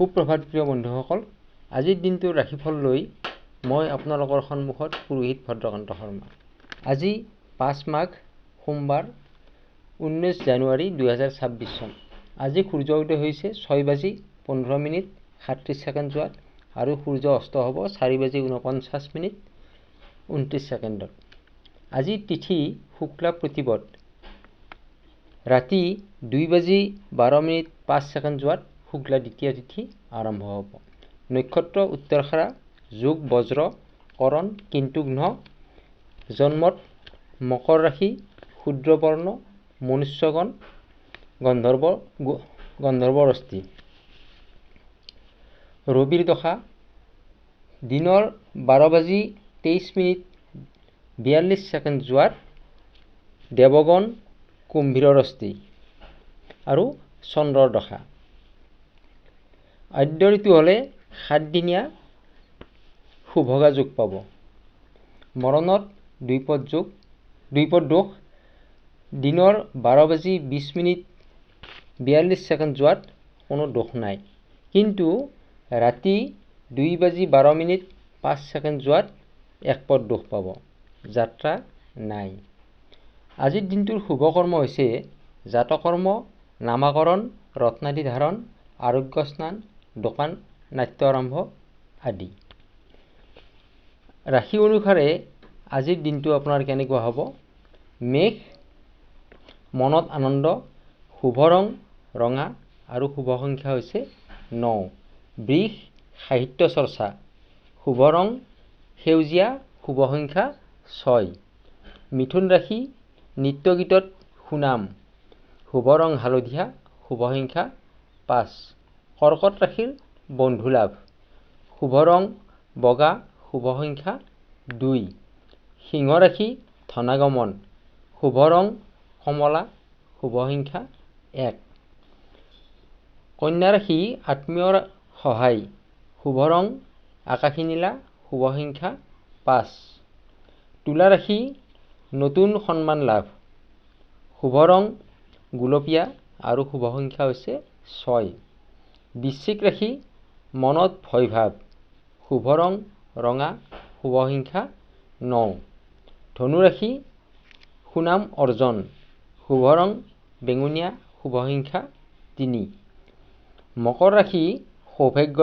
সুপ্ৰভাত প্ৰিয় বন্ধুসকল, আজিৰ দিনটোৰ ৰাশিফল লৈ মই আপোনালোকৰ সন্মুখত পুৰোহিত ভদ্ৰকান্ত শৰ্মা। আজি 5 মাঘ সোমবাৰ 19 জানুৱাৰী 2026 চন। আজি সূৰ্য উদয় হৈছে 6:15:37 যোৱাত আৰু সূৰ্য অস্ত হ'ব 4:49:29 আজি তিথি শুক্লা প্ৰতিপদ। ৰাতি 2:12:05 যোৱাত শুক্লা দ্বিতীয় তিথি আৰম্ভ হ'ব। নক্ষত্ৰ উত্তৰখাৰা, যোগ বজ্ৰ, কৰণ কিন্তুঘ্ন, জন্মত মকৰ ৰাশি, শূদ্ৰবৰ্ণ, মনুষ্যগণ, গন্ধৰ্বৰ অস্থি। ৰবিৰ দশা দিনৰ 12:23:42 যোৱাত দেৱগণ কুম্ভীৰৰ অস্থি আৰু চন্দ্ৰৰ দশা। আদ্য ঋতু হ'লে 7 দিনীয়া শুভগা যোগ পাব। মৰণত দ্বিপদ দোষ দিনৰ 12:20:42 যোৱাত কোনো দোষ নাই, কিন্তু ৰাতি 2:12:05 যোৱাত একপদ দোষ পাব, যাত্ৰা নাই। আজিৰ দিনটোৰ শুভ কৰ্ম হৈছে জাতকৰ্ম, নামাকৰণ, ৰত্নাদি ধাৰণ, আৰোগ্য স্নান, দোকান নাট্য আৰম্ভ আদি। ৰাশি অনুসাৰে আজিৰ দিনটো আপোনাৰ কেনেকুৱা হ'ব? মেষ মনত আনন্দ, শুভ ৰং ৰঙা আৰু শুভ সংখ্যা হৈছে 9। বৃষ সাহিত্য চৰ্চা, শুভ ৰং সেউজীয়া, শুভ সংখ্যা 6। মিথুন ৰাশি নৃত্য গীতত সুনাম, শুভ ৰং হালধীয়া, শুভ সংখ্যা 5। কৰ্কট ৰাশিৰ বন্ধু লাভ, শুভ ৰং বগা, শুভ সংখ্যা 2। সিংহ ৰাশি ধনাগমন, শুভ ৰং কমলা, শুভ সংখ্যা 1। কন্যা ৰাশি আত্মীয়ৰ সহায়, শুভ ৰং আকাশী নীলা, শুভ সংখ্যা 5। তুলা ৰাশি নতুন সন্মান লাভ, শুভ ৰং গুলপীয়া আৰু শুভ সংখ্যা হৈছে 6। বৃশ্চিক ৰাশি মনত ভয় ভাৱ, শুভ ৰং ৰঙা, শুভ সংখ্যা 9। ধনু ৰাশি সুনাম অৰ্জন, শুভ ৰং বেঙুনীয়া, শুভ সংখ্যা 3। মকৰ ৰাশি সৌভাগ্য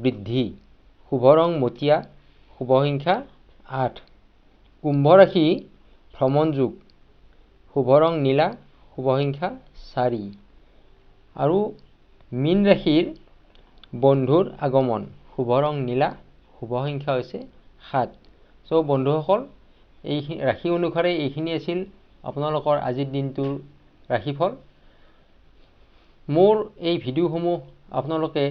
বৃদ্ধি, শুভ ৰং মটীয়া, শুভ সংখ্যা 8। কুম্ভ ৰাশি ভ্ৰমণ যোগ, শুভ ৰং নীলা, শুভ সংখ্যা 4। আৰু মীন ৰাশিৰ বন্ধুৰ আগমন, শুভ ৰং নীলা, শুভ সংখ্যা হৈছে 7। চ' বন্ধুসকল, এই ৰাশি অনুসাৰে এইখিনি আছিল আপোনালোকৰ আজিৰ দিনটোৰ ৰাশিফল। মোৰ এই ভিডিঅ'সমূহ আপোনালোকে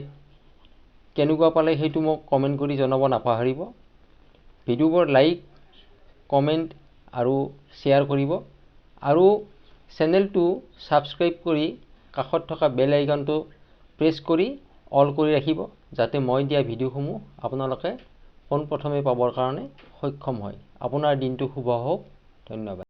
কেনেকুৱা পালে সেইটো মোক কমেণ্ট কৰি জনাব নাপাহৰিব। ভিডিঅ'বোৰ লাইক, কমেণ্ট আৰু শ্বেয়াৰ কৰিব, আৰু চেনেলটো ছাবস্ক্ৰাইব কৰি কাষত থকা বেল আইকনটো প্ৰেছ কৰি অল কৰি ৰাখিব, যাতে মই দিয়া ভিডিঅ'সমূহ আপোনালোকে পোনপ্ৰথমে পাবৰ কাৰণে সক্ষম হয়। আপোনাৰ দিনটো শুভ হওক। ধন্যবাদ।